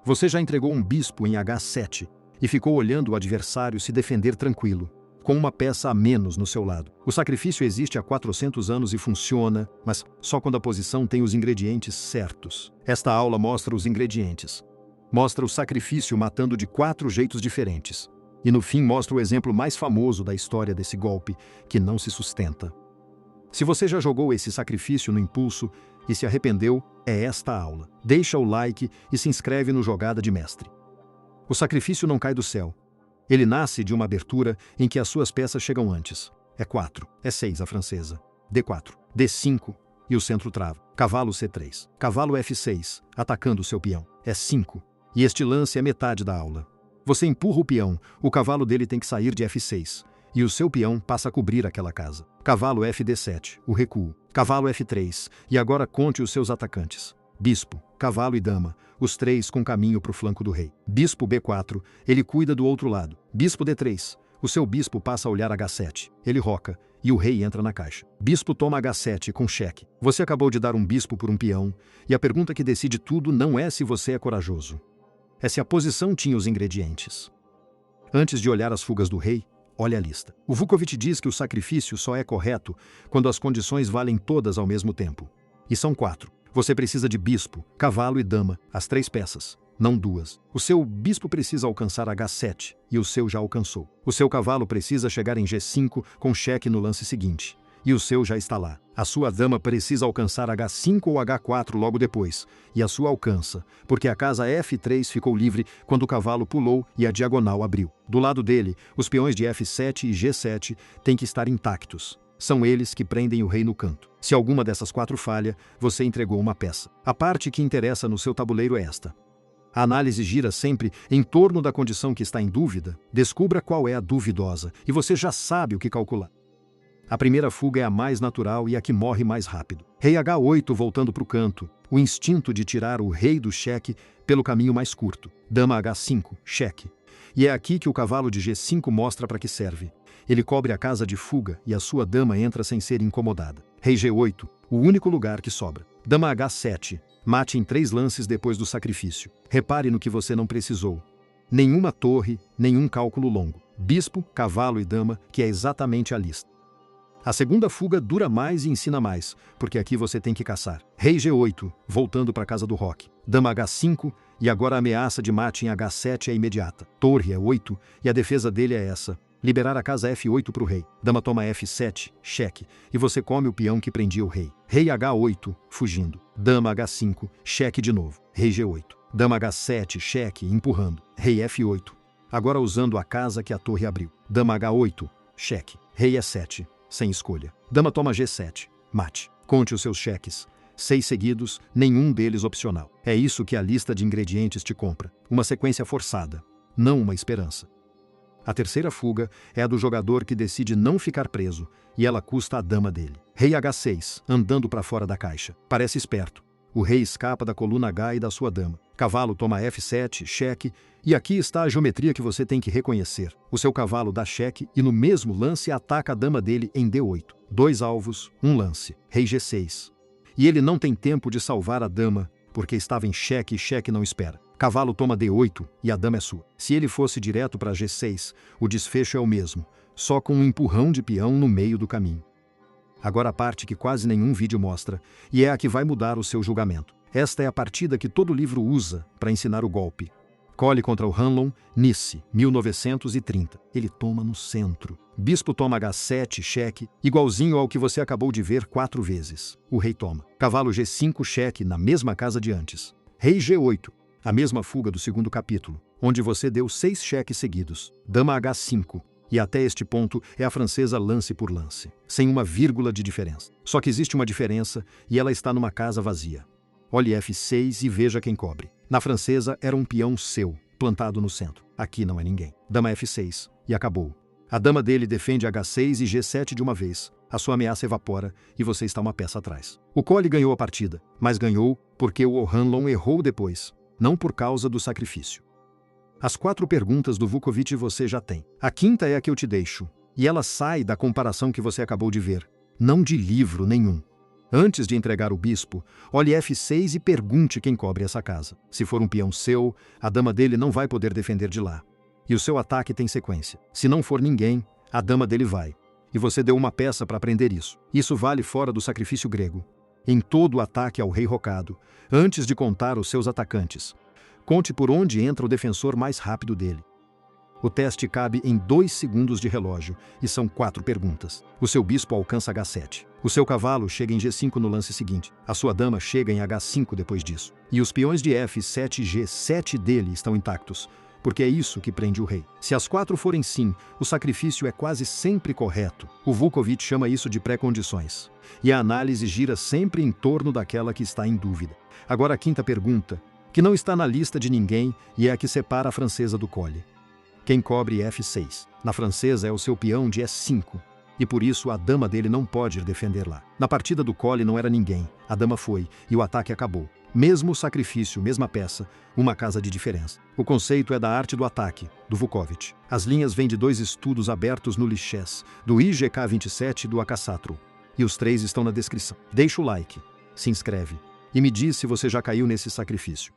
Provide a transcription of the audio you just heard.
Você já entregou um bispo em H7 e ficou olhando o adversário se defender tranquilo, com uma peça a menos no seu lado. O sacrifício existe há 400 anos e funciona, mas só quando a posição tem os ingredientes certos. Esta aula mostra os ingredientes. Mostra o sacrifício matando de 4 jeitos diferentes. E no fim mostra o exemplo mais famoso da história desse golpe, que não se sustenta. Se você já jogou esse sacrifício no impulso e se arrependeu, é esta aula. Deixa o like e se inscreve no Jogada de Mestre. O sacrifício não cai do céu. Ele nasce de uma abertura em que as suas peças chegam antes. É 4, é 6 a francesa. D4, D5 e o centro trava. Cavalo C3, cavalo F6, atacando o seu peão. É 5. E este lance é metade da aula. Você empurra o peão, o cavalo dele tem que sair de F6. E o seu peão passa a cobrir aquela casa. Cavalo FD7, o recuo. Cavalo F3, e agora conte os seus atacantes. Bispo, cavalo e dama, os 3 com caminho para o flanco do rei. Bispo B4, ele cuida do outro lado. Bispo D3, o seu bispo passa a olhar H7, ele roca, e o rei entra na caixa. Bispo toma H7 com cheque. Você acabou de dar um bispo por um peão, e a pergunta que decide tudo não é se você é corajoso. É se a posição tinha os ingredientes. Antes de olhar as fugas do rei, olha a lista. O Vukovic diz que o sacrifício só é correto quando as condições valem todas ao mesmo tempo. E são 4. Você precisa de bispo, cavalo e dama, as 3 peças, não 2. O seu bispo precisa alcançar H7 e o seu já alcançou. O seu cavalo precisa chegar em G5 com cheque no lance seguinte. E o seu já está lá. A sua dama precisa alcançar H5 ou H4 logo depois, e a sua alcança, porque a casa F3 ficou livre quando o cavalo pulou e a diagonal abriu. Do lado dele, os peões de F7 e G7 têm que estar intactos. São eles que prendem o rei no canto. Se alguma dessas 4 falha, você entregou uma peça. A parte que interessa no seu tabuleiro é esta. A análise gira sempre em torno da condição que está em dúvida. Descubra qual é a duvidosa, e você já sabe o que calcular. A primeira fuga é a mais natural e a que morre mais rápido. Rei H8 voltando para o canto, o instinto de tirar o rei do cheque pelo caminho mais curto. Dama H5, cheque. E é aqui que o cavalo de G5 mostra para que serve. Ele cobre a casa de fuga e a sua dama entra sem ser incomodada. Rei G8, o único lugar que sobra. Dama H7, mate em 3 lances depois do sacrifício. Repare no que você não precisou. Nenhuma torre, nenhum cálculo longo. Bispo, cavalo e dama, que é exatamente a lista. A segunda fuga dura mais e ensina mais, porque aqui você tem que caçar. Rei G8, voltando para a casa do roque. Dama H5, e agora a ameaça de mate em H7 é imediata. Torre é 8, e a defesa dele é essa. Liberar a casa F8 para o rei. Dama toma F7, cheque, e você come o peão que prendia o rei. Rei H8, fugindo. Dama H5, cheque de novo. Rei G8. Dama H7, cheque, empurrando. Rei F8, agora usando a casa que a torre abriu. Dama H8, cheque. Rei E7. Sem escolha. Dama toma G7. Mate. Conte os seus cheques. 6 seguidos, nenhum deles opcional. É isso que a lista de ingredientes te compra. Uma sequência forçada, não uma esperança. A terceira fuga é a do jogador que decide não ficar preso, e ela custa a dama dele. Rei H6, andando para fora da caixa. Parece esperto. O rei escapa da coluna H e da sua dama. Cavalo toma F7, cheque, e aqui está a geometria que você tem que reconhecer. O seu cavalo dá cheque e no mesmo lance ataca a dama dele em D8. 2 alvos, 1 lance. Rei G6. E ele não tem tempo de salvar a dama, porque estava em cheque e cheque não espera. Cavalo toma D8 e a dama é sua. Se ele fosse direto para G6, o desfecho é o mesmo, só com um empurrão de peão no meio do caminho. Agora a parte que quase nenhum vídeo mostra, e é a que vai mudar o seu julgamento. Esta é a partida que todo livro usa para ensinar o golpe. Cole contra o Hanlon, Nice, 1930. Ele toma no centro. Bispo toma H7, cheque, igualzinho ao que você acabou de ver 4 vezes. O rei toma. Cavalo G5, cheque, na mesma casa de antes. Rei G8, a mesma fuga do segundo capítulo, onde você deu 6 cheques seguidos. Dama H5. E até este ponto é a francesa lance por lance, sem uma vírgula de diferença. Só que existe uma diferença e ela está numa casa vazia. Olhe F6 e veja quem cobre. Na francesa era um peão seu, plantado no centro. Aqui não é ninguém. Dama F6 e acabou. A dama dele defende H6 e G7 de uma vez. A sua ameaça evapora e você está uma peça atrás. O Cole ganhou a partida, mas ganhou porque o Hanlon errou depois, não por causa do sacrifício. As 4 perguntas do Vukovic você já tem. A quinta é a que eu te deixo, e ela sai da comparação que você acabou de ver, não de livro nenhum. Antes de entregar o bispo, olhe F6 e pergunte quem cobre essa casa. Se for um peão seu, a dama dele não vai poder defender de lá. E o seu ataque tem sequência. Se não for ninguém, a dama dele vai. E você deu uma peça para aprender isso. Isso vale fora do sacrifício grego. Em todo o ataque ao rei rocado, antes de contar os seus atacantes, conte por onde entra o defensor mais rápido dele. O teste cabe em 2 segundos de relógio e são 4 perguntas. O seu bispo alcança H7. O seu cavalo chega em G5 no lance seguinte. A sua dama chega em H5 depois disso. E os peões de F7 e G7 dele estão intactos, porque é isso que prende o rei. Se as 4 forem sim, o sacrifício é quase sempre correto. O Vukovic chama isso de pré-condições. E a análise gira sempre em torno daquela que está em dúvida. Agora a quinta pergunta, que não está na lista de ninguém e é a que separa a francesa do Colli. Quem cobre F6? Na francesa é o seu peão de E5, e por isso a dama dele não pode ir defender lá. Na partida do Colli não era ninguém, a dama foi, e o ataque acabou. Mesmo sacrifício, mesma peça, uma casa de diferença. O conceito é da arte do ataque, do Vukovic. As linhas vêm de 2 estudos abertos no Lichess, do IGK27 e do Akasatro. E os 3 estão na descrição. Deixa o like, se inscreve e me diz se você já caiu nesse sacrifício.